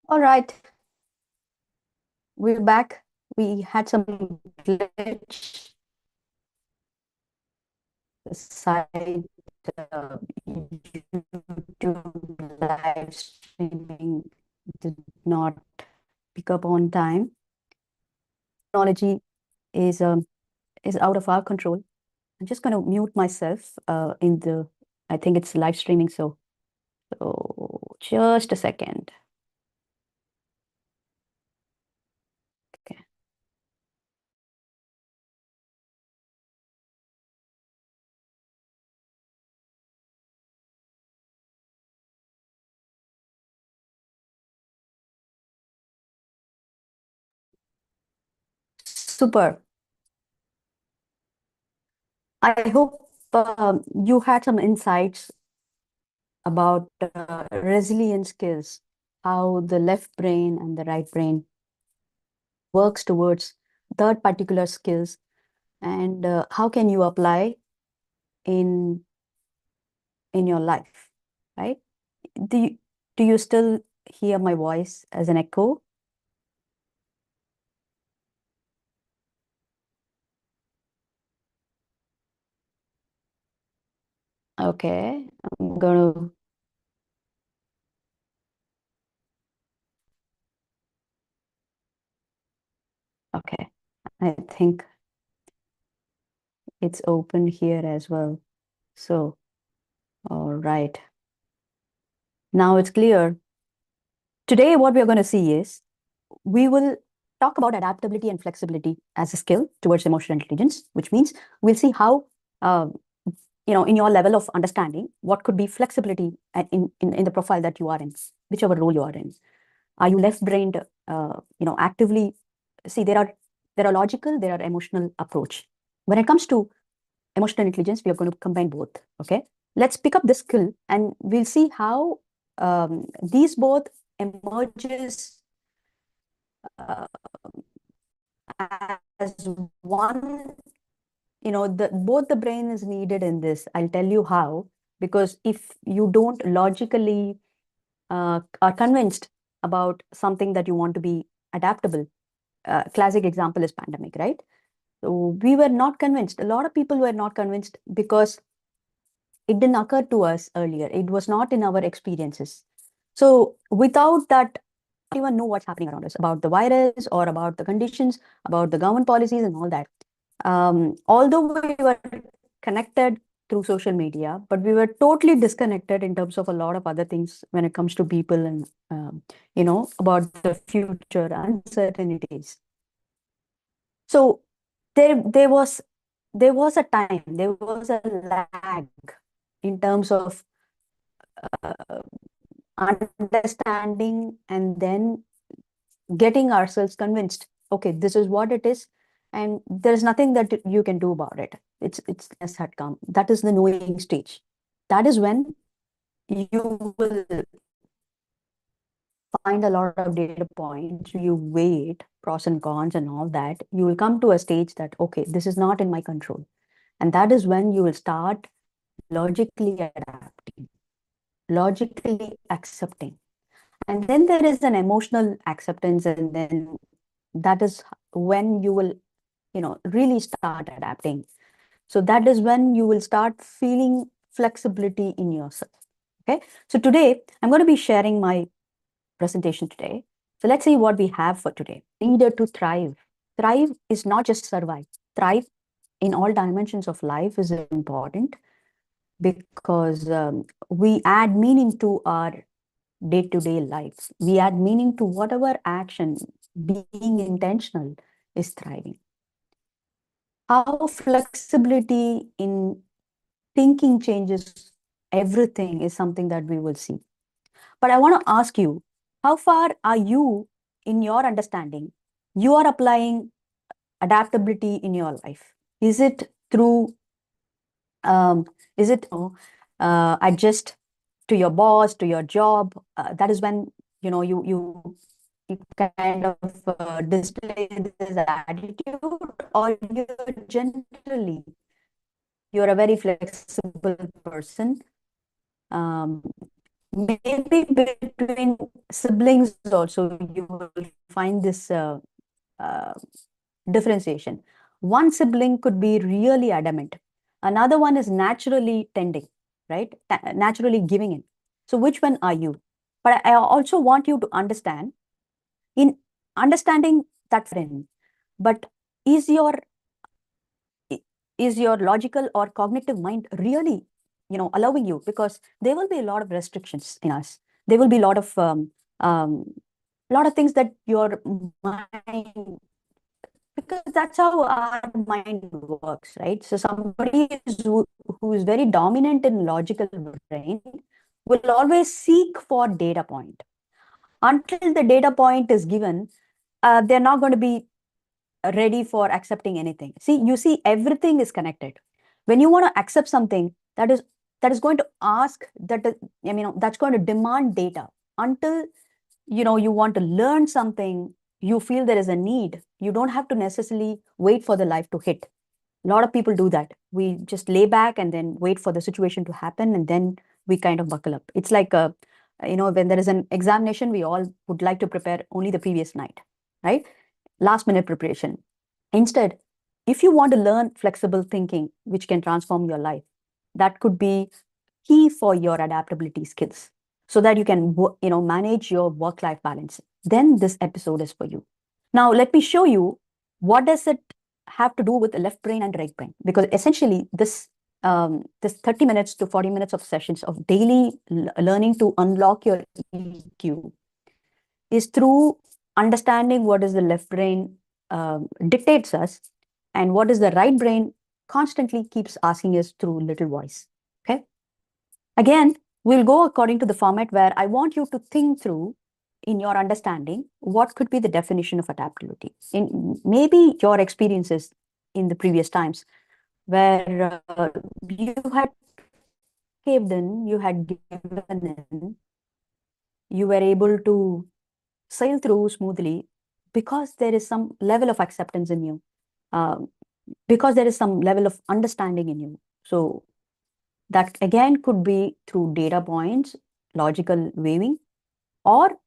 All right, we're back. We had some glitch. The site, YouTube live streaming did not pick up on time. Technology is is out of our control. I'm just going to mute myself in the. I think it's live streaming, so just a second. Okay. Super. I hope you had some insights about resilience skills, how the left brain and the right brain works towards that particular skills, and how can you apply in in your life, right? Do you, do you still hear my voice as an echo? Okay, I'm gonna. Okay, I think it's open here as well. So, all right. Now it's clear. Today, what we're going to see is we will talk about adaptability and flexibility as a skill towards emotional intelligence, which means we'll see how, uh, in your level of understanding, what could be flexibility in the profile that you are in, whichever role you are in. Are you left-brained, actively? See, there are logical, there are emotional approach. When it comes to emotional intelligence, we are going to combine both. Okay, let's pick up this skill and we'll see how these both emerges uh, as one. The both the brain is needed in this. I'll tell you how, because if you don't logically are convinced about something that you want to be adaptable, classic example is pandemic, right? So we were not convinced. A lot of people were not convinced because it didn't occur to us earlier. It was not in our experiences. So without that, even know what's happening around us about the virus or about the conditions, about the government policies and all that. Although we were connected through social media, but we were totally disconnected in terms of a lot of other things when it comes to people and about the future uncertainties. So there was a time, there was a lag in terms of uh, understanding and then getting ourselves convinced, okay, this is what it is, and there's nothing that you can do about it. It's had come. That is the knowing stage. That is when you will find a lot of data points, you weigh it, pros and cons and all that. You will come to a stage that, okay, this is not in my control. And that is when you will start logically adapting, logically accepting. And then there is an emotional acceptance, and then that is when you will, really start adapting. So that is when you will start feeling flexibility in yourself. Okay. So today I'm going to be sharing my presentation today. So let's see what we have for today. Needed to thrive. Thrive is not just survive. Thrive in all dimensions of life is important because we add meaning to our day-to-day life. We add meaning to whatever action, being intentional is thriving. How flexibility in thinking changes everything is something that we will see. But I want to ask you, how far are you in your understanding? You are applying adaptability in your life. Is it through, is it adjust to your boss, to your job? That is when, you kind of display this attitude, or you generally, you're a very flexible person. Um, maybe between siblings also, you will find this uh, differentiation. One sibling could be really adamant. Another one is naturally tending, right? Naturally giving in. So which one are you? But I also want you to understand, in understanding that friend, but is your is your logical or cognitive mind really, allowing you? Because there will be a lot of restrictions in us. There will be a um, lot of things that your mind, because that's how our mind works, right? So somebody who is very dominant in logical brain will always seek for data point. Until the data point is given, they're not going to be ready for accepting anything. See, you see, everything is connected. When you want to accept something, that is going to ask that that's going to demand data. Until you want to learn something, you feel there is a need, you don't have to necessarily wait for the life to hit. A lot of people do that. We just lay back and then wait for the situation to happen, and then we kind of buckle up. It's like when there is an examination, we all would like to prepare only the previous night, right? Last minute preparation. Instead, if you want to learn flexible thinking, which can transform your life, that could be key for your adaptability skills, so that you can manage your work life balance. Then this episode is for you. Now let me show you, what does it have to do with the left brain and right brain, because essentially this 30 minutes to 40 minutes of sessions of daily learning to unlock your EQ is through understanding what is the left brain dictates us, and what is the right brain constantly keeps asking us through little voice. Okay. Again, we'll go according to the format where I want you to think through, in your understanding, what could be the definition of adaptability in maybe your experiences in the previous times, where you had caved in, you had given in, you were able to sail through smoothly because there is some level of acceptance in you, uh, because there is some level of understanding in you. So that again could be through data points, logical weaving, or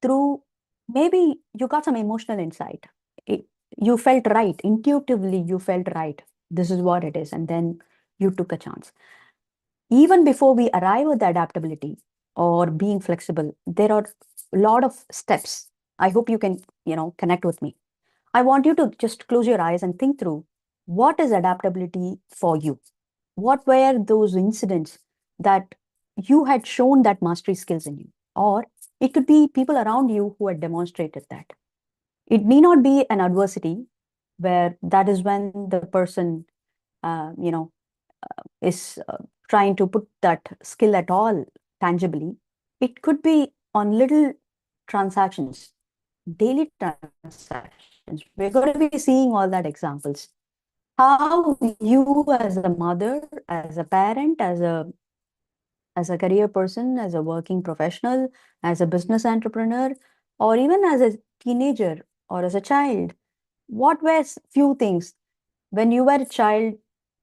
through, maybe you got some emotional insight. It, you felt right, intuitively, you felt right. This is what it is. And then you took a chance. Even before we arrive at the adaptability or being flexible, there are a lot of steps. I hope you can, connect with me. I want you to just close your eyes and think through, what is adaptability for you? What were those incidents that you had shown that mastery skills in you? Or it could be people around you who had demonstrated that. It may not be an adversity, where that is when the person, uh, you know, is trying to put that skill at all tangibly. It could be on little transactions, daily transactions. We're going to be seeing all that examples. How you, as a mother, as a parent, as a career person, as a working professional, as a business entrepreneur, or even as a teenager or as a child, what were few things when you were a child?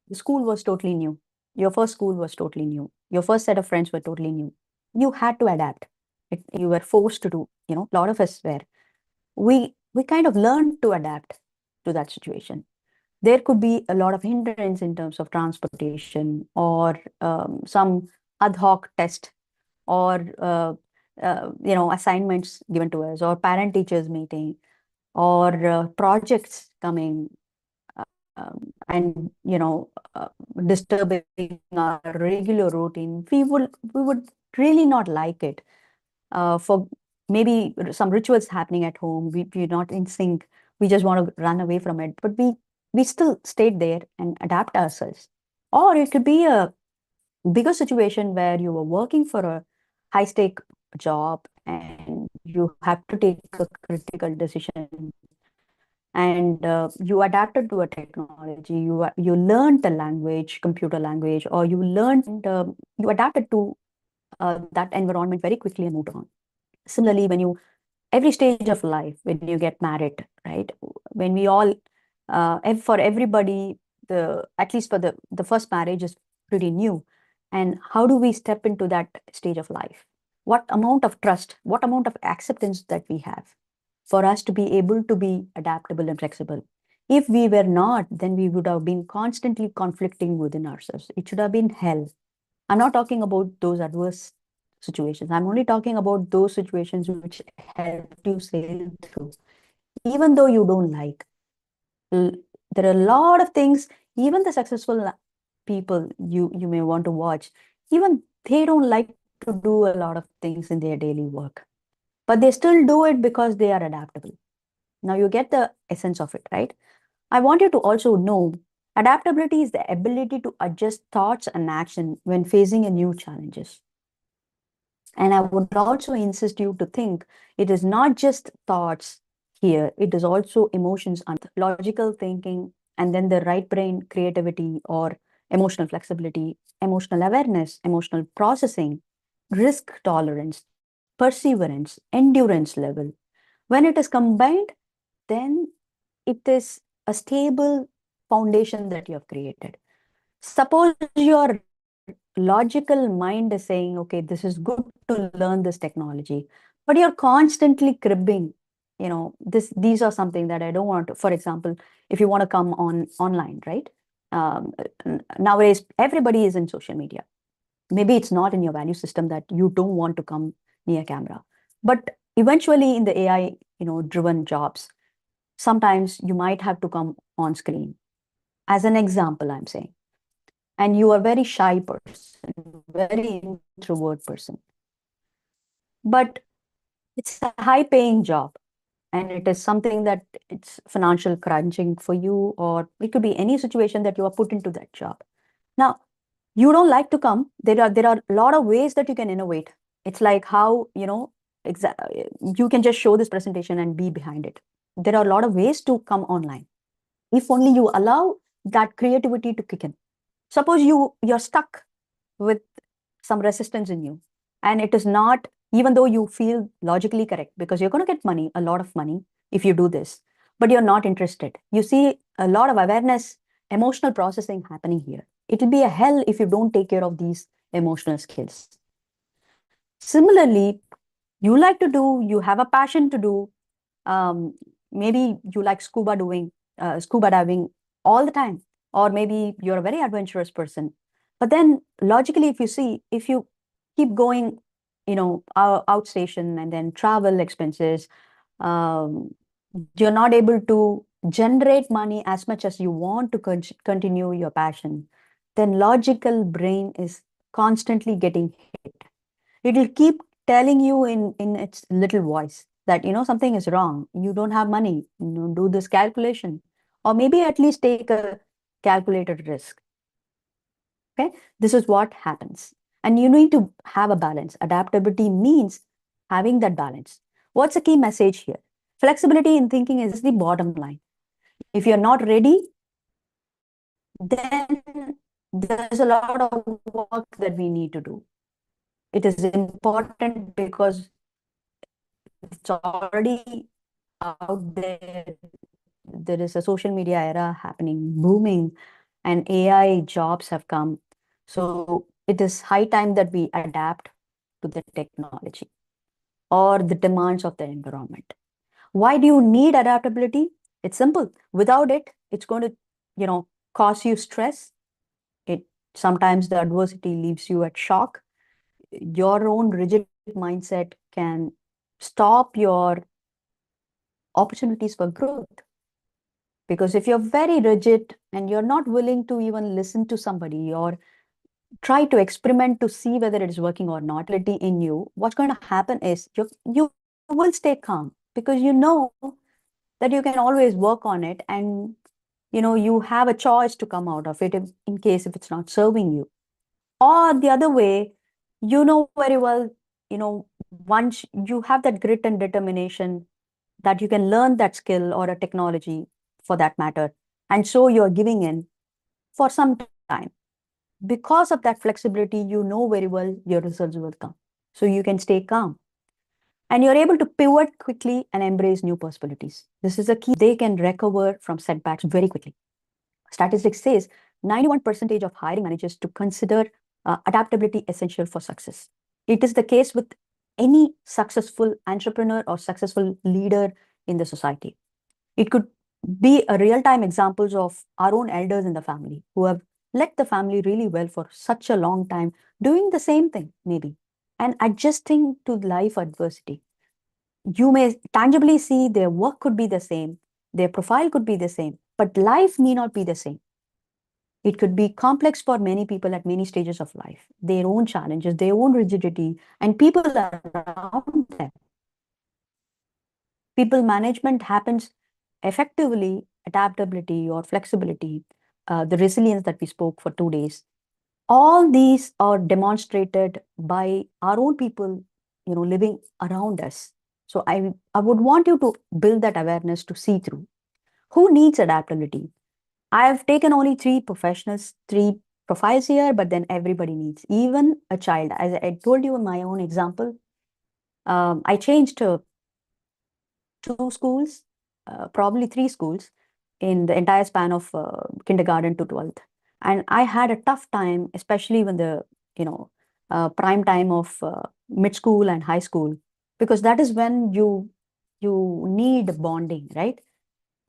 The school was totally new. Your first school was totally new. Your first set of friends were totally new. You had to adapt. You were forced to do. A lot of us were. We kind of learned to adapt to that situation. There could be a lot of hindrance in terms of transportation, or some ad hoc test, or assignments given to us, or parent teachers meeting, or projects coming, and disturbing our regular routine. We would really not like it. For maybe some rituals happening at home, we're not in sync. We just want to run away from it, but we still stayed there and adapt ourselves. Or it could be a bigger situation where you were working for a high stake job, and you have to take a critical decision, and you adapted to a technology, you learned the language, computer language, or you learned, you adapted to that environment very quickly and moved on. Similarly, when you, every stage of life, when you get married, right? When we all, for everybody, the at least for the first marriage is pretty new, And how do we step into that stage of life? What amount of trust, what amount of acceptance that we have for us to be able to be adaptable and flexible? If we were not, then we would have been constantly conflicting within ourselves. It should have been hell. I'm not talking about those adverse situations. I'm only talking about those situations which help you sail through, even though you don't like. There are a lot of things, even the successful people you may want to watch, even they don't like to do a lot of things in their daily work, but they still do it because they are adaptable. Now you get the essence of it, right? I want you to also know adaptability is the ability to adjust thoughts and action when facing a new challenges. And I would also insist you to think it is not just thoughts here, it is also emotions and logical thinking, and then the right brain creativity or emotional flexibility, emotional awareness, emotional processing, risk tolerance, perseverance, endurance level. When it is combined, then it is a stable foundation that you have created. Suppose your logical mind is saying, okay, this is good to learn this technology, but you're constantly cribbing, these are something that I don't want to, for example, if you want to come on online, right? Nowadays, everybody is in social media. Maybe it's not in your value system that you don't want to come near camera, but eventually in the AI, driven jobs, sometimes you might have to come on screen. As an example, I'm saying, and you are a very shy person, very introvert person, but it's a high paying job and it is something that it's financial crunching for you, or it could be any situation that you are put into that job. Now, you don't like to come. There are a lot of ways that you can innovate. It's like how, you can just show this presentation and be behind it. There are a lot of ways to come online. If only you allow that creativity to kick in. Suppose you're stuck with some resistance in you, and it is not, even though you feel logically correct, because you're going to get money, a lot of money, if you do this, but you're not interested. You see a lot of awareness, emotional processing happening here. It will be a hell if you don't take care of these emotional skills. Similarly, you like to do, you have a passion to do, maybe you like scuba diving all the time, or maybe you're a very adventurous person. But then logically, if you see, if you keep going, outstation and then travel expenses, um, you're not able to generate money as much as you want to continue your passion, then logical brain is constantly getting hit. It will keep telling you in its little voice that something is wrong, you don't have money, do this calculation, or maybe at least take a calculated risk. Okay, this is what happens. And you need to have a balance. Adaptability means having that balance. What's the key message here? Flexibility in thinking is the bottom line. If you're not ready, then there's a lot of work that we need to do. It is important because it's already out there. There is a social media era happening, booming, and AI jobs have come. So it is high time that we adapt to the technology or the demands of the environment. Why do you need adaptability? It's simple. Without it, it's going to, cause you stress. It sometimes the adversity leaves you at shock. Your own rigid mindset can stop your opportunities for growth. Because if you're very rigid and you're not willing to even listen to somebody or try to experiment to see whether it is working or not, in you, what's going to happen is you will stay calm because you know that you can always work on it, and you have a choice to come out of it in case if it's not serving you. Or the other way, you know very well, once you have that grit and determination that you can learn that skill or a technology for that matter. And so you're giving in for some time. Because of that flexibility, you know very well your results will come. So you can stay calm. And you're able to pivot quickly and embrace new possibilities. This is a key. They can recover from setbacks very quickly. Statistics says 91% of hiring managers to consider adaptability essential for success. It is the case with any successful entrepreneur or successful leader in the society. It could be a real-time examples of our own elders in the family who have led the family really well for such a long time, doing the same thing maybe, and adjusting to life adversity. You may tangibly see their work could be the same, their profile could be the same, but life may not be the same. It could be complex for many people at many stages of life, their own challenges, their own rigidity, and people around them. People management happens effectively, adaptability or flexibility, the resilience that we spoke for 2 days. All these are demonstrated by our own people, living around us. So I would want you to build that awareness to see through. Who needs adaptability? I have taken only three professionals, three profiles here, but then everybody needs, even a child. As I told you in my own example, I changed 2 schools, probably 3 schools in the entire span of kindergarten to 12th. And I had a tough time, especially when you know, prime time of mid school and high school, because that is when you need bonding, right?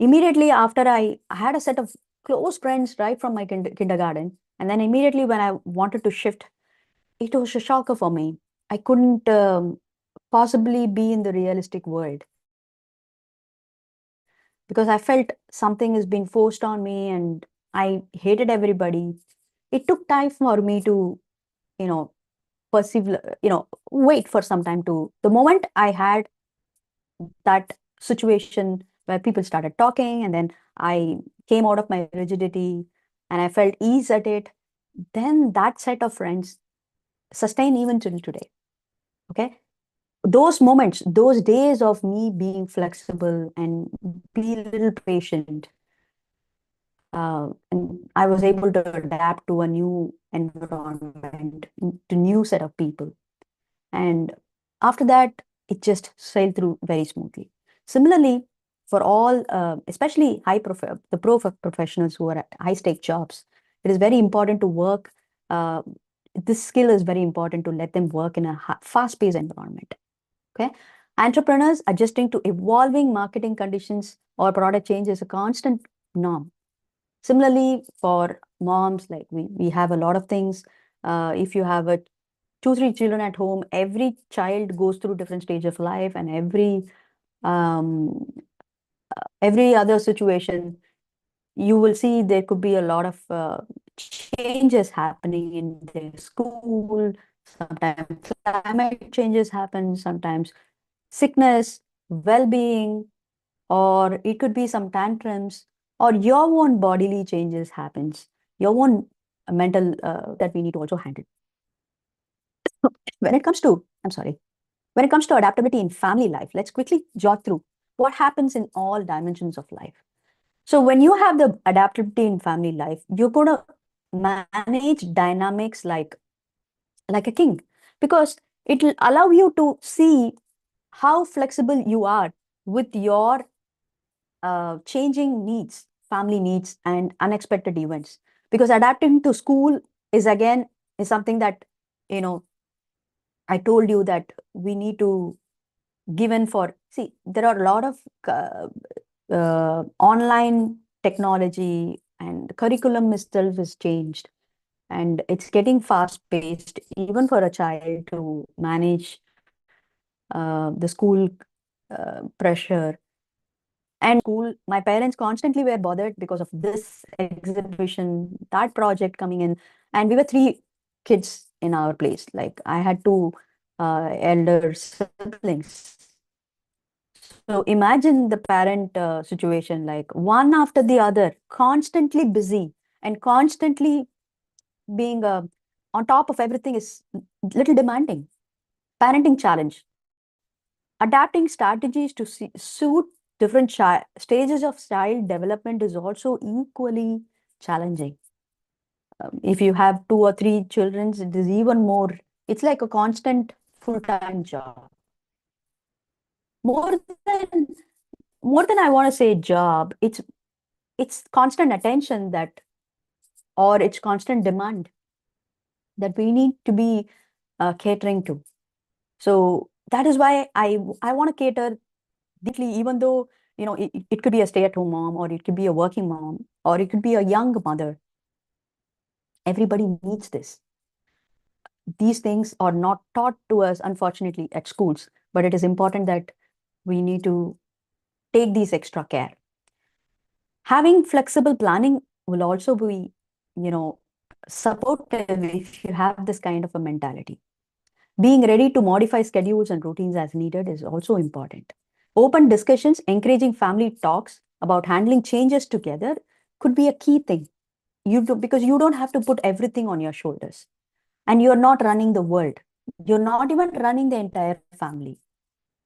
Immediately after I had a set of close friends right from my kindergarten. And then immediately when I wanted to shift, it was a shocker for me. I couldn't possibly be in the realistic world because I felt something is being forced on me and I hated everybody. It took time for me to, you know, perceive, wait for some time to, the moment I had that situation where people started talking and then I came out of my rigidity and I felt ease at it, then that set of friends sustain even till today. Okay. Those moments, those days of me being flexible and be a little patient, and I was able to adapt to a new environment, to new set of people. And after that, it just sailed through very smoothly. Similarly, for all, especially professionals who are at high stake jobs, it is very important to work. Uh, this skill is very important to let them work in a fast paced environment. Okay. Entrepreneurs adjusting to evolving marketing conditions or product change is a constant norm. Similarly, for moms, like we have a lot of things. If you have a 2, 3 children at home, every child goes through different stage of life, and um, every other situation, you will see there could be a lot of changes happening in their school. Sometimes climate changes happen, sometimes sickness, well-being, or it could be some tantrums, or your own bodily changes happens, your own mental that we need to also handle. When it comes to, I'm sorry, when it comes to adaptability in family life, let's quickly jot through what happens in all dimensions of life. So when you have the adaptability in family life, you're going to manage dynamics like a king, because it will allow you to see how flexible you are with your changing needs, family needs, and unexpected events. Because adapting to school is again is something that, you know, I told you that we need to give in for. See, there are a lot of online technology, and the curriculum itself is changed, and it's getting fast paced even for a child to manage the school pressure. And school, my parents constantly were bothered because of this exhibition, that project coming in. And we were 3 kids in our place. Like I had 2 elder siblings. So imagine the parent situation, like one after the other, constantly busy and constantly being on top of everything is little demanding. Parenting challenge. Adapting strategies to suit different stages of child development is also equally challenging. If you have 2 or 3 children, it is even more. It's like a constant full-time job. More than more than I want to say job, it's constant attention that, or it's constant demand. that we need to be catering to. So that is why I want to cater deeply, even though, it could be a stay-at-home mom, or it could be a working mom, or it could be a young mother. Everybody needs this. These things are not taught to us, unfortunately, at schools, but it is important that we need to take these extra care. Having flexible planning will also be, supportive if you have this kind of a mentality. Being ready to modify schedules and routines as needed is also important. Open discussions, encouraging family talks about handling changes together could be a key thing. Because you don't have to put everything on your shoulders, and you're not running the world. You're not even running the entire family.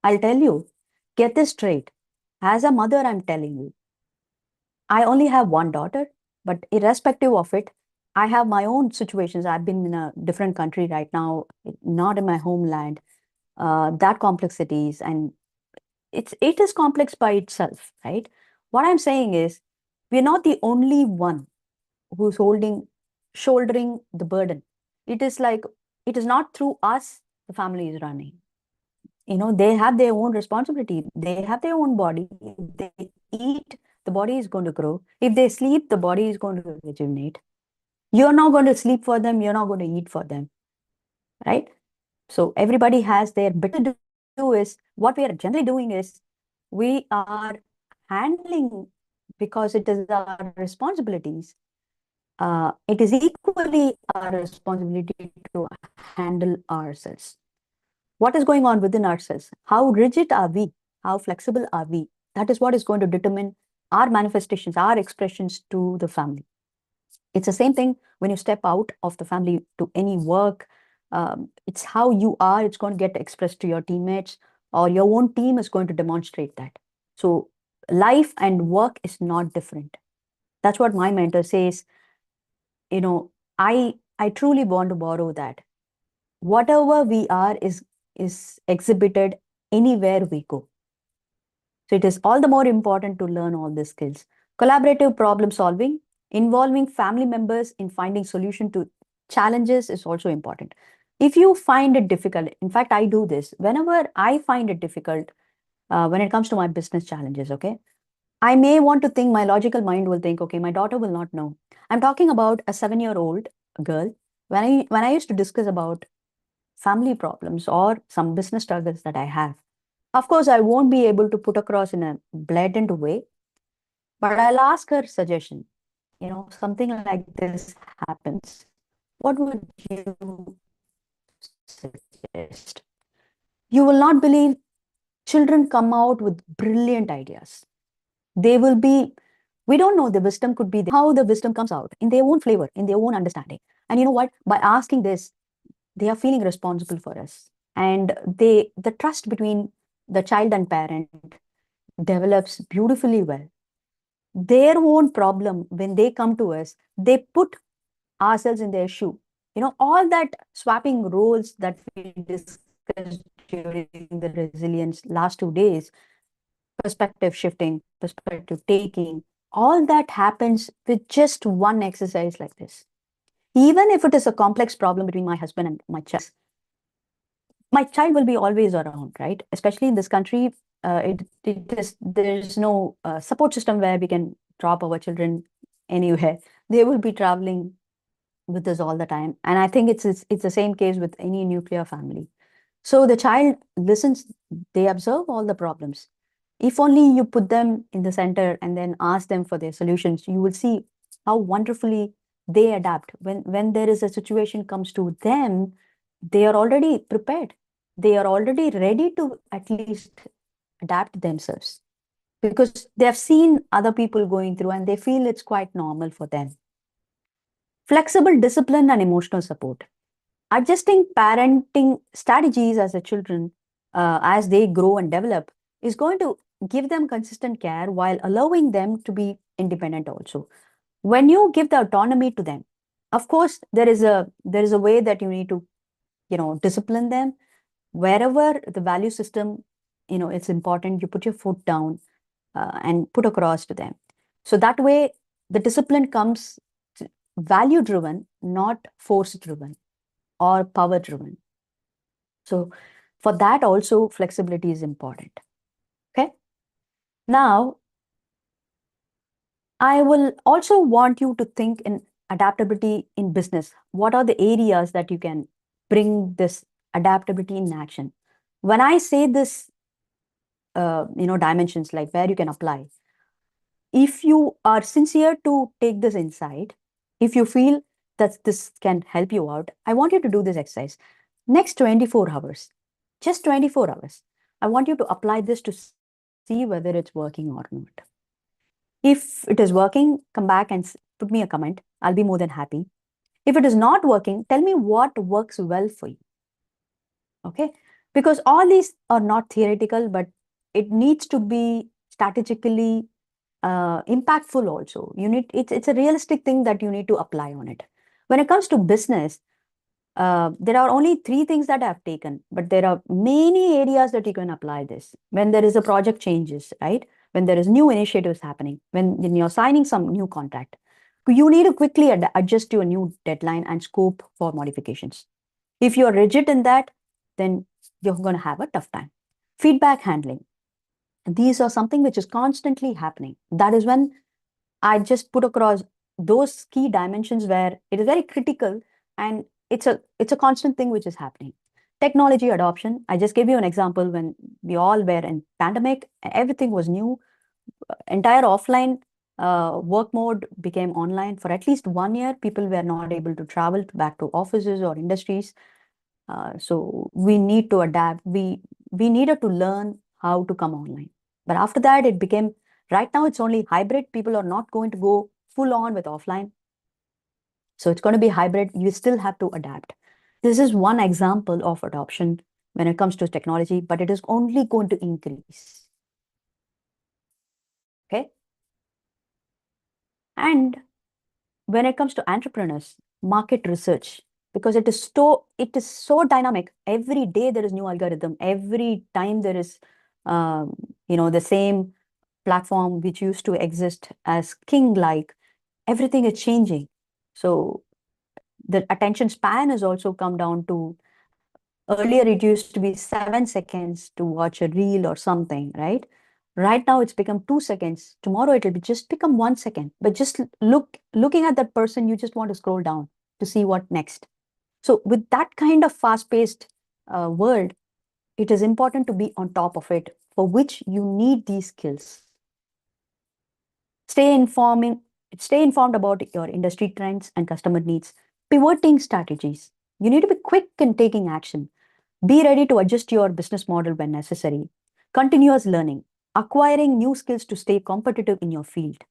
I'll tell you, get this straight. As a mother, I'm telling you, I only have one daughter, but irrespective of it, I have my own situations. I've been in a different country right now, not in my homeland. That complexities, and it is complex by itself, right? What I'm saying is, we're not the only one who's shouldering the burden. It is like, it is not through us the family is running. They have their own responsibility. They have their own body. If they eat, the body is going to grow. If they sleep, the body is going to rejuvenate. You're not going to sleep for them. You're not going to eat for them, right? So everybody has their bit to do. Is what we are generally doing is, we are handling, because it is our responsibilities. It is equally our responsibility to handle ourselves. What is going on within ourselves? How rigid are we? How flexible are we? That is what is going to determine our manifestations, our expressions to the family. It's the same thing when you step out of the family to any work. It's how you are, it's going to get expressed to your teammates, or your own team is going to demonstrate that. So life and work is not different. That's what my mentor says. I truly want to borrow that. Whatever we are is exhibited anywhere we go. So it is all the more important to learn all these skills. Collaborative problem solving, involving family members in finding solution to challenges is also important. If you find it difficult, in fact, I do this whenever I find it difficult, when it comes to my business challenges, okay? I may want to think, my logical mind will think, okay, my daughter will not know. I'm talking about a 7-year-old girl. When I used to discuss about family problems or some business struggles that I have, of course, I won't be able to put across in a blatant way, but I'll ask her suggestion. Something like this happens. What would you suggest? You will not believe, children come out with brilliant ideas. They will be, we don't know, the wisdom could be there. How the wisdom comes out in their own flavor, in their own understanding. And you know what? By asking this, they are feeling responsible for us. And the trust between the child and parent develops beautifully well. Their own problem, when they come to us, they put ourselves in their shoe. All that swapping roles that we discussed during the resilience last 2 days, perspective shifting, perspective taking, all that happens with just one exercise like this. Even if it is a complex problem between my husband and my child will be always around, right? Especially in this country, there's no support system where we can drop our children anywhere. They will be traveling with us all the time, and I think it's the same case with any nuclear family. So the child listens, they observe all the problems. If only you put them in the center and then ask them for their solutions, you will see how wonderfully they adapt. When there is a situation comes to them, they are already prepared. They are already ready to at least adapt themselves, because they have seen other people going through and they feel it's quite normal for them. Flexible discipline and emotional support. Adjusting parenting strategies as a children, as they grow and develop, is going to give them consistent care while allowing them to be independent also. When you give the autonomy to them, of course, there is a way that you need to, discipline them. Wherever the value system, it's important, you put your foot down, and put across to them. So that way, the discipline comes value driven, not force driven. or power driven. So for that also flexibility is important. Okay. Now, I will also want you to think in adaptability in business. What are the areas that you can bring this adaptability in action? When I say this, dimensions like where you can apply, if you are sincere to take this insight, if you feel that this can help you out, I want you to do this exercise. Next 24 hours, just 24 hours, I want you to apply this to see whether it's working or not. If it is working, come back and put me a comment. I'll be more than happy. If it is not working, tell me what works well for you. Okay? Because all these are not theoretical, but it needs to be strategically impactful also. It's a realistic thing that you need to apply on it. When it comes to business, there are only 3 things that I've taken, but there are many areas that you can apply this. When there is a project changes, right? When there is new initiatives happening, when you're signing some new contract, you need to quickly adjust to a new deadline and scope for modifications. If you're rigid in that, then you're going to have a tough time. Feedback handling. These are something which is constantly happening. That is when I just put across those key dimensions where it is very critical and it's a constant thing which is happening. Technology adoption. I just gave you an example when we all were in pandemic, everything was new. Entire offline work mode became online for at least 1 year. People were not able to travel back to offices or industries. So we need to adapt. We needed to learn how to come online. But after that, it became right now it's only hybrid. People are not going to go full on with offline. So it's going to be hybrid. You still have to adapt. This is one example of adoption when it comes to technology, but it is only going to increase. Okay. And when it comes to entrepreneurs, market research, because it is so dynamic. Every day there is new algorithm. Every time there is, the same platform which used to exist as king-like. Everything is changing. So the attention span has also come down to earlier it used to be 7 seconds to watch a reel or something, right? Right now it's become 2 seconds. Tomorrow it'll be just become 1 second. But just looking at that person, you just want to scroll down to see what next. So with that kind of fast-paced world, it is important to be on top of it, for which you need these skills. Stay informing, Stay informed about your industry trends and customer needs. Pivoting strategies. You need to be quick in taking action. Be ready to adjust your business model when necessary. Continuous learning, acquiring new skills to stay competitive in your field.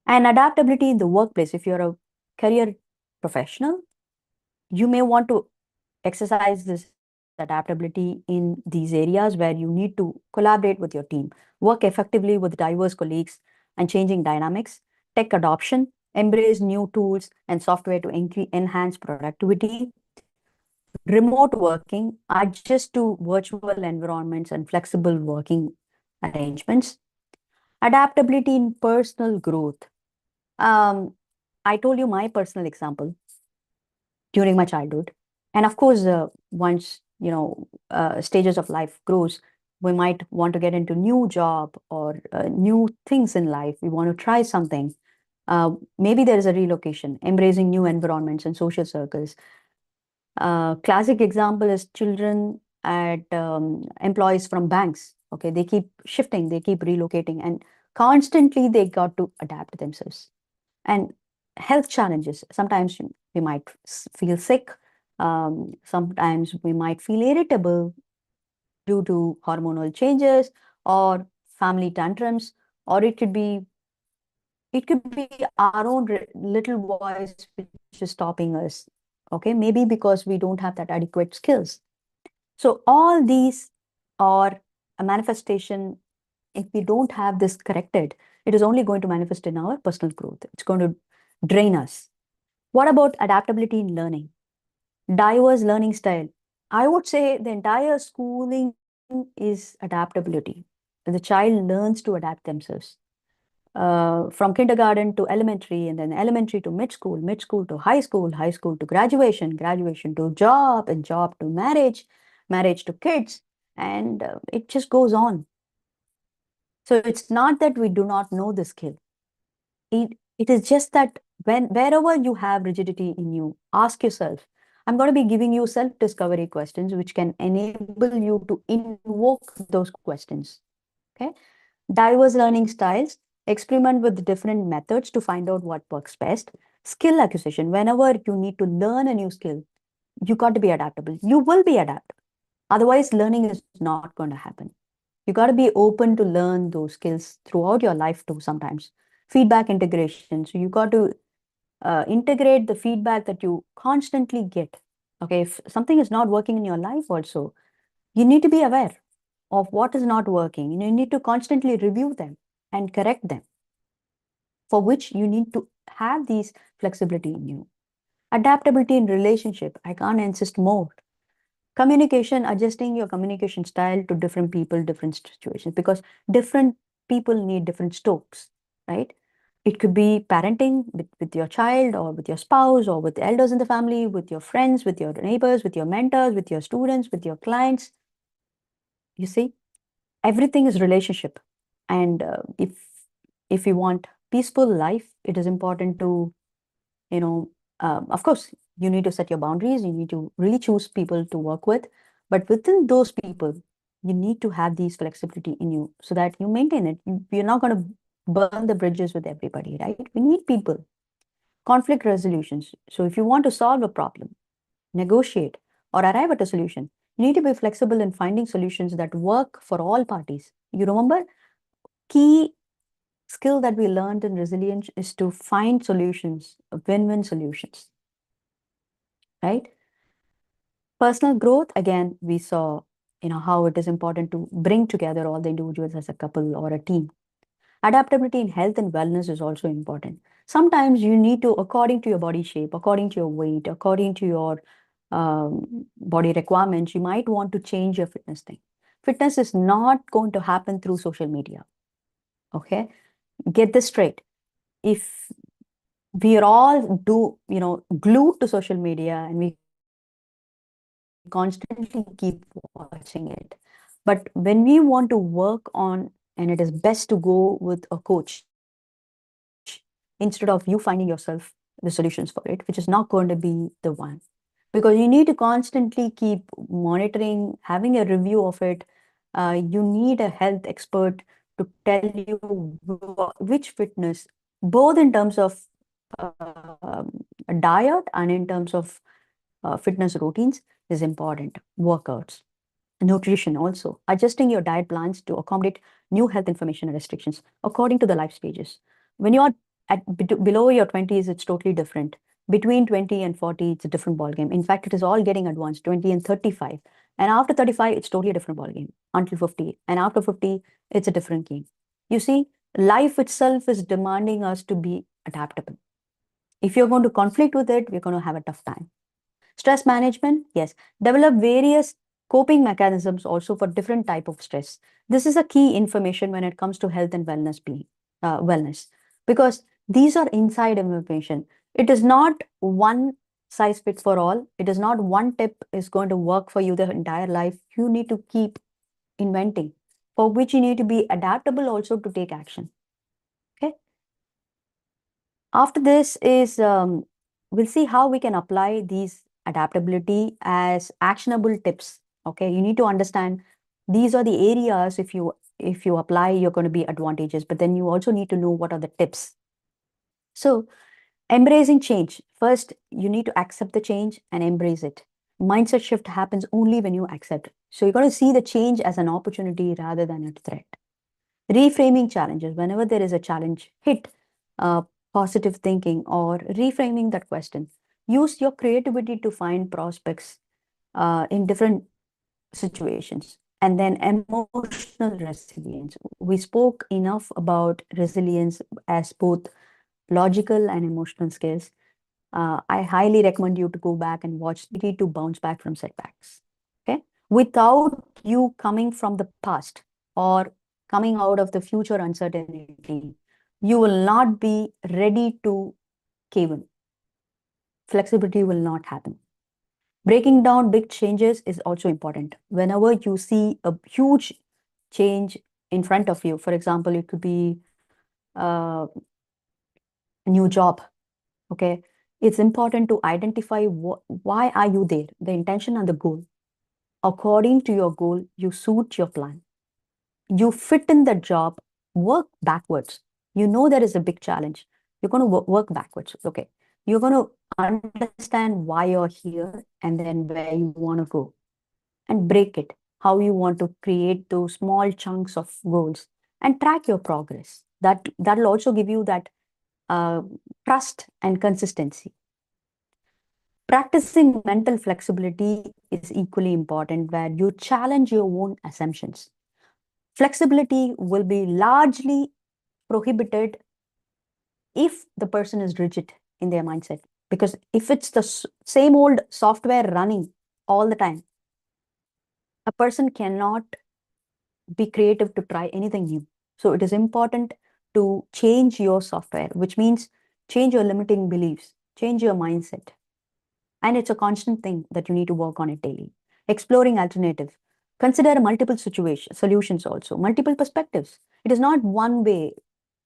And adaptability in the workplace. If you're a career professional, you may want to exercise this adaptability in these areas where you need to collaborate with your team, work effectively with diverse colleagues and changing dynamics, tech adoption, embrace new tools and software to enhance productivity, remote working, adjust to virtual environments and flexible working arrangements, adaptability in personal growth. Um, I told you my personal example during my childhood. And of course, once, stages of life grows, we might want to get into new job or new things in life. We want to try something. Maybe there is a relocation, embracing new environments and social circles. Classic example is children at employees from banks. Okay, they keep shifting, they keep relocating, and constantly they got to adapt themselves. And health challenges. Sometimes we might feel sick. Sometimes we might feel irritable due to hormonal changes or family tantrums, or it could be our own little voice which is stopping us. Okay, maybe because we don't have that adequate skills. So all these are a manifestation. If we don't have this corrected, it is only going to manifest in our personal growth. It's going to drain us. What about adaptability in learning? Diverse learning style. I would say the entire schooling is adaptability. The child learns to adapt themselves. from kindergarten to elementary, and then elementary to mid school to high school to graduation, graduation to job, and job to marriage, marriage to kids, and it just goes on. So it's not that we do not know the skill. It is just that wherever you have rigidity in you, ask yourself. I'm going to be giving you self-discovery questions which can enable you to invoke those questions. Okay. Diverse learning styles, experiment with different methods to find out what works best. Skill acquisition, whenever you need to learn a new skill, you got to be adaptable. You will be adaptable. Otherwise, learning is not going to happen. You got to be open to learn those skills throughout your life too sometimes. Feedback integration. So you got to integrate the feedback that you constantly get. Okay, if something is not working in your life also, you need to be aware of what is not working. You need to constantly review them and correct them, for which you need to have these flexibility in you. Adaptability in relationship, I can't insist more. Communication, adjusting your communication style to different people, different situations, because different people need different strokes, right? It could be parenting with your child or with your spouse or with the elders in the family, with your friends, with your neighbors, with your mentors, with your students, with your clients. You see, everything is relationship. And if you want peaceful life, it is important to, you know, of course, you need to set your boundaries. You need to really choose people to work with. But within those people, you need to have these flexibility in you so that you maintain it. You're not going to burn the bridges with everybody, right? We need people. Conflict resolutions. So if you want to solve a problem, negotiate, or arrive at a solution, you need to be flexible in finding solutions that work for all parties. You remember, key skill that we learned in resilience is to find solutions, win-win solutions, right? Personal growth, again, we saw, how it is important to bring together all the individuals as a couple or a team. Adaptability in health and wellness is also important. Sometimes you need to, according to your body shape, according to your weight, according to your body requirements, you might want to change your fitness thing. Fitness is not going to happen through social media. Okay? Get this straight. If we are all glued to social media and we constantly keep watching it, but when we want to work on, and it is best to go with a coach instead of you finding yourself the solutions for it, which is not going to be the one. Because you need to constantly keep monitoring, having a review of it. You need a health expert to tell you which fitness, both in terms of diet and in terms of fitness routines, is important. Workouts, nutrition also, adjusting your diet plans to accommodate new health information and restrictions according to the life stages. When you're below your 20s, it's totally different. Between 20 and 40, it's a different ballgame. In fact, it is all getting advanced, 20 and 35. And after 35, it's totally a different ballgame until 50. And after 50, it's a different game. You see, life itself is demanding us to be adaptable. If you're going to conflict with it, we're going to have a tough time. Stress management, yes. Develop various coping mechanisms also for different type of stress. This is a key information when it comes to health and wellness, because these are inside information. It is not one size fits for all. It is not one tip is going to work for you the entire life. You need to keep inventing, for which you need to be adaptable also to take action. Okay. After this is, we'll see how we can apply these adaptability as actionable tips. Okay, you need to understand these are the areas, if you apply, you're going to be advantageous, but then you also need to know what are the tips. So embracing change. First, you need to accept the change and embrace it. Mindset shift happens only when you accept. So you're going to see the change as an opportunity rather than a threat. Reframing challenges. Whenever there is a challenge, hit positive thinking or reframing that question. Use your creativity to find prospects in different situations. And then emotional resilience. We spoke enough about resilience as both logical and emotional skills. I highly recommend you to go back and watch the to bounce back from setbacks. Okay, without you coming from the past or coming out of the future uncertainty, you will not be ready to cave in. Flexibility will not happen. Breaking down big changes is also important. Whenever you see a huge change in front of you, for example, it could be a new job, okay? It's important to identify why are you there, the intention and the goal. According to your goal, you suit your plan. You fit in the job, work backwards. You know there is a big challenge. You're going to work backwards. Okay. You're going to understand why you're here and then where you want to go and break it. How you want to create those small chunks of goals and track your progress. That'll also give you that uh, trust and consistency. Practicing mental flexibility is equally important, where you challenge your own assumptions. Flexibility will be largely prohibited if the person is rigid in their mindset. Because if it's the same old software running all the time, a person cannot be creative to try anything new. So it is important to change your software, which means change your limiting beliefs, change your mindset. And it's a constant thing that you need to work on it daily. Exploring alternative. Consider multiple solutions also, multiple perspectives. It is not one way,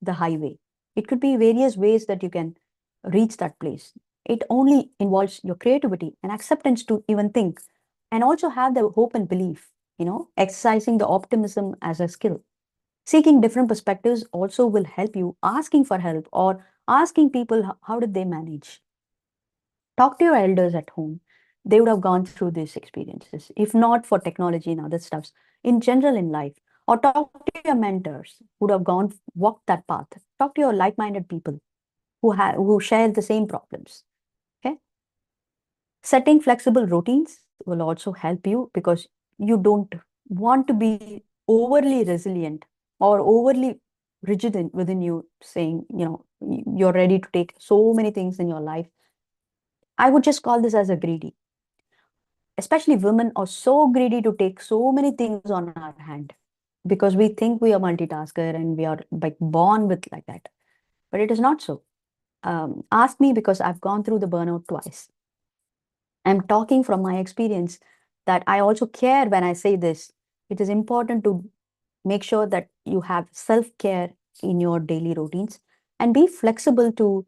the highway. It could be various ways that you can reach that place. It only involves your creativity and acceptance to even think and also have the hope and belief, exercising the optimism as a skill. Seeking different perspectives also will help you asking for help or asking people how did they manage. Talk to your elders at home. They would have gone through these experiences, if not for technology and other stuffs, in general in life. Or talk to your mentors who would have walked that path. Talk to your like-minded people who share the same problems. Okay. Setting flexible routines will also help you because you don't want to be overly resilient or overly rigid within you, saying, you're ready to take so many things in your life. I would just call this as a greedy. Especially women are so greedy to take so many things on our hand because we think we are multitasker and we are like born with like that. But it is not so. Ask me because I've gone through the burnout twice. I'm talking from my experience that I also care when I say this. It is important to make sure that you have self-care in your daily routines and be flexible to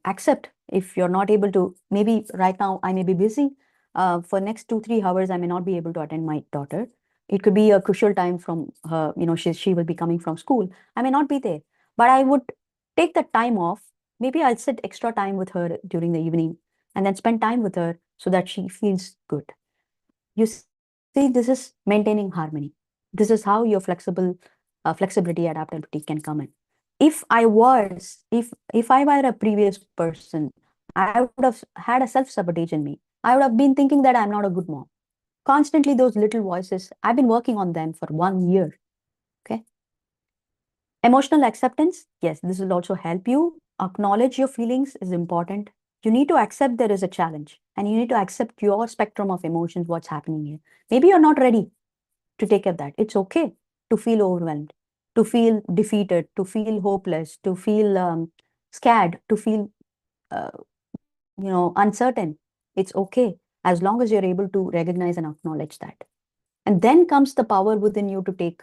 accept if you're not able to. Maybe right now I may be busy. For next 2-3 hours, I may not be able to attend my daughter. It could be a crucial time from her, she will be coming from school. I may not be there, but I would take that time off. Maybe I'll sit extra time with her during the evening and then spend time with her so that she feels good. You see, this is maintaining harmony. This is how your flexibility, adaptability can come in. If I were a previous person, I would have had a self-sabotage in me. I would have been thinking that I'm not a good mom. Constantly those little voices, I've been working on them for 1 year. Okay. Emotional acceptance, yes, this will also help you. Acknowledge your feelings is important. You need to accept there is a challenge and you need to accept your spectrum of emotions, what's happening here. Maybe you're not ready to take up that. It's okay to feel overwhelmed, to feel defeated, to feel hopeless, to feel scared, to feel, uncertain. It's okay as long as you're able to recognize and acknowledge that. And then comes the power within you to take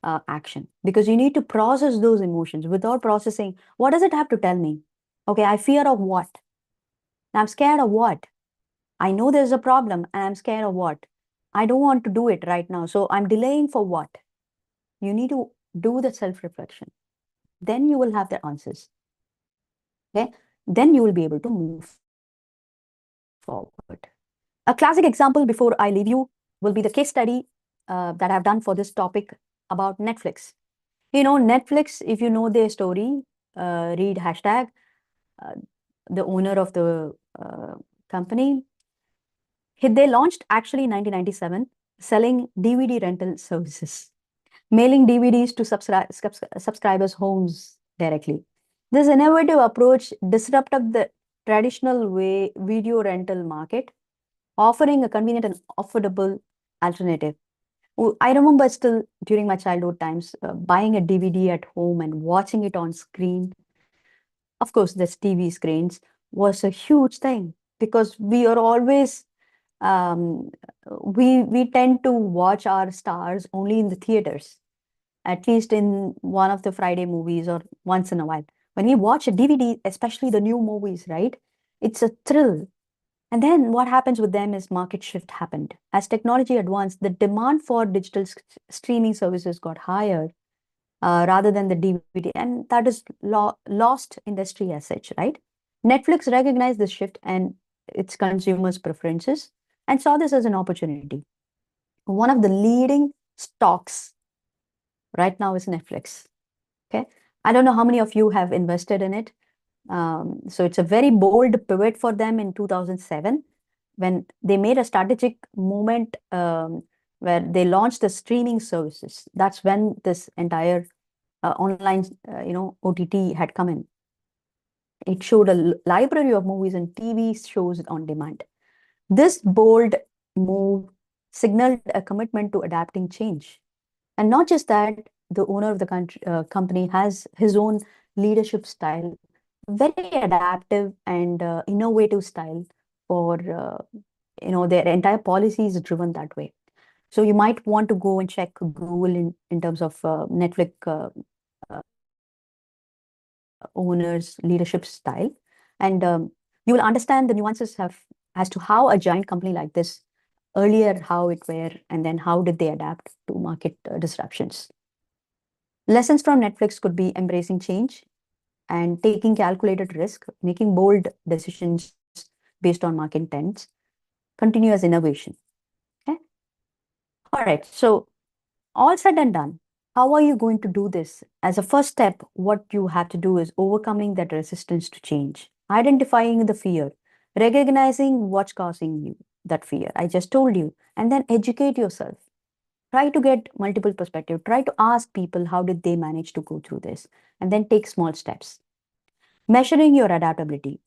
action because you need to process those emotions. Without processing, what does it have to tell me? Okay, I fear of what? I'm scared of what? I know there's a problem and I'm scared of what? I don't want to do it right now. So I'm delaying for what? You need to do the self-reflection. Then you will have the answers. Okay. Then you will be able to move forward. A classic example before I leave you will be the case study that I've done for this topic about Netflix. Netflix, if you know their story, read hashtag, uh, the owner of the company. They launched actually in 1997, selling DVD rental services, mailing DVDs to subscribers' homes directly. This innovative approach disrupted the traditional way video rental market, offering a convenient and affordable alternative. I remember still during my childhood times buying a DVD at home and watching it on screen. Of course, this TV screens was a huge thing because we are always um, we tend to watch our stars only in the theaters, at least in one of the Friday movies or once in a while. When we watch a DVD, especially the new movies, right? It's a thrill. And then what happens with them is market shift happened. As technology advanced, the demand for digital streaming services got higher rather than the DVD, and that is lost industry as such, right? Netflix recognized this shift and its consumers' preferences and saw this as an opportunity. One of the leading stocks right now is Netflix. Okay. I don't know how many of you have invested in it. So it's a very bold pivot for them in 2007 when they made a strategic movement where they launched the streaming services. That's when this entire online, OTT had come in. It showed a library of movies and TV shows on demand. This bold move signaled a commitment to adapting change. And not just that, the owner of the company has his own leadership style, very adaptive and innovative style for, their entire policy is driven that way. So you might want to go and check Google in terms of Netflix owner's leadership style. And you will understand the nuances as to how a giant company like this earlier, how it were, and then how did they adapt to market disruptions. Lessons from Netflix could be embracing change and taking calculated risk, making bold decisions based on market trends, continuous innovation. Okay. All right. So all said and done, how are you going to do this? As a first step, what you have to do is overcoming that resistance to change, identifying the fear, recognizing what's causing you that fear. I just told you, and then educate yourself. Try to get multiple perspective. Try to ask people how did they manage to go through this, and then take small steps. Measuring your adaptability.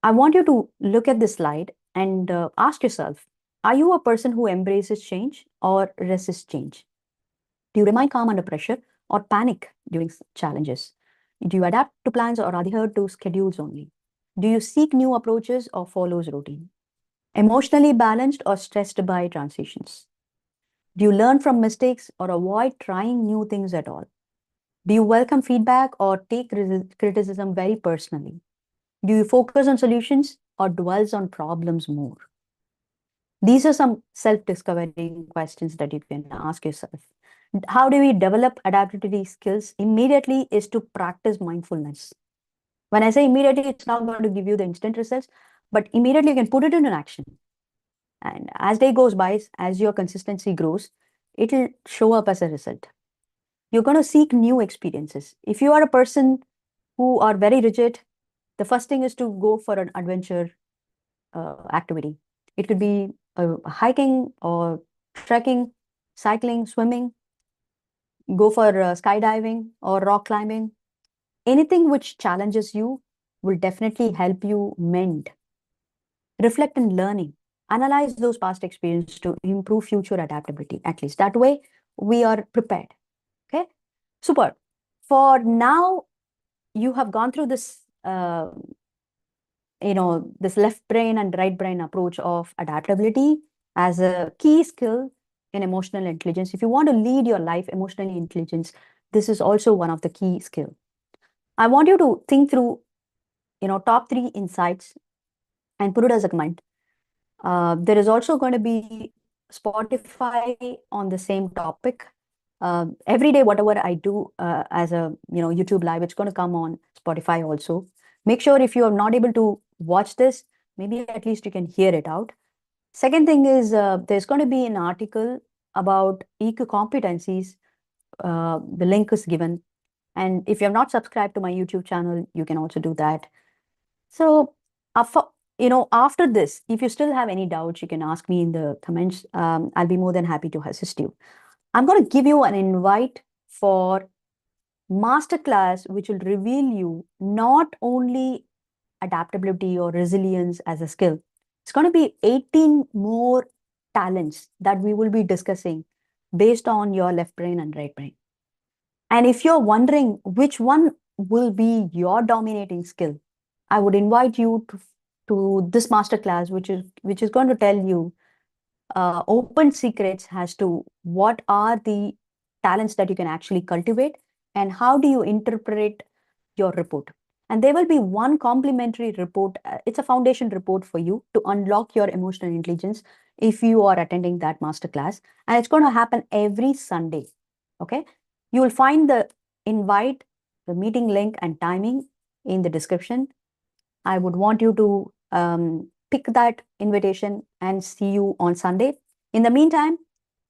I want you to look at this slide and ask yourself, are you a person who embraces change or resists change? Do you remain calm under pressure or panic during challenges? Do you adapt to plans or adhere to schedules only? Do you seek new approaches or follows routine? Emotionally balanced or stressed by transitions? Do you learn from mistakes or avoid trying new things at all? Do you welcome feedback or take criticism very personally? Do you focus on solutions or dwells on problems more? These are some self-discovering questions that you can ask yourself. How do we develop adaptability skills? Immediately is to practice mindfulness. When I say immediately, it's not going to give you the instant results, but immediately you can put it into action. And as day goes by, as your consistency grows, it'll show up as a result. You're going to seek new experiences. If you are a person who are very rigid, the first thing is to go for an adventure activity. It could be hiking or trekking, cycling, swimming, go for skydiving or rock climbing. Anything which challenges you will definitely help you mend. Reflect in learning. Analyze those past experiences to improve future adaptability. At least that way, we are prepared. Okay, super. For now, you have gone through this, this left brain and right brain approach of adaptability as a key skill in emotional intelligence. If you want to lead your life emotionally intelligence, this is also one of the key skill. I want you to think through, top 3 insights and put it as a comment. There is also going to be Spotify on the same topic. Every day, whatever I do as a YouTube live, it's going to come on Spotify also. Make sure if you are not able to watch this, maybe at least you can hear it out. Second thing is there's going to be an article about EQ competencies. The link is given. And if you have not subscribed to my YouTube channel, you can also do that. So, after this, if you still have any doubts, you can ask me in the comments. I'll be more than happy to assist you. I'm going to give you an invite for masterclass, which will reveal you not only adaptability or resilience as a skill. It's going to be 18 more talents that we will be discussing based on your left brain and right brain. And if you're wondering which one will be your dominating skill, I would invite you to this masterclass, which is going to tell you open secrets as to what are the talents that you can actually cultivate and how do you interpret your report. And there will be one complimentary report. It's a foundation report for you to unlock your emotional intelligence if you are attending that masterclass. And it's going to happen every Sunday. Okay. You will find the invite, the meeting link, and timing in the description. I would want you to pick that invitation and see you on Sunday. In the meantime,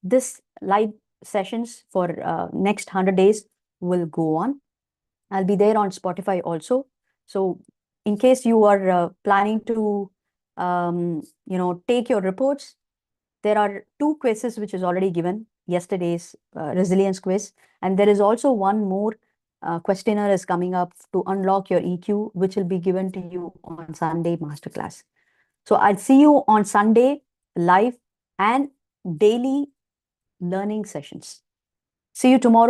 this live sessions for next 100 days will go on. I'll be there on Spotify also. So in case you are planning to, take your reports, there are 2 quizzes which is already given, yesterday's resilience quiz. And there is also one more questionnaire is coming up to unlock your EQ, which will be given to you on Sunday masterclass. So I'll see you on Sunday live and daily learning sessions. See you tomorrow.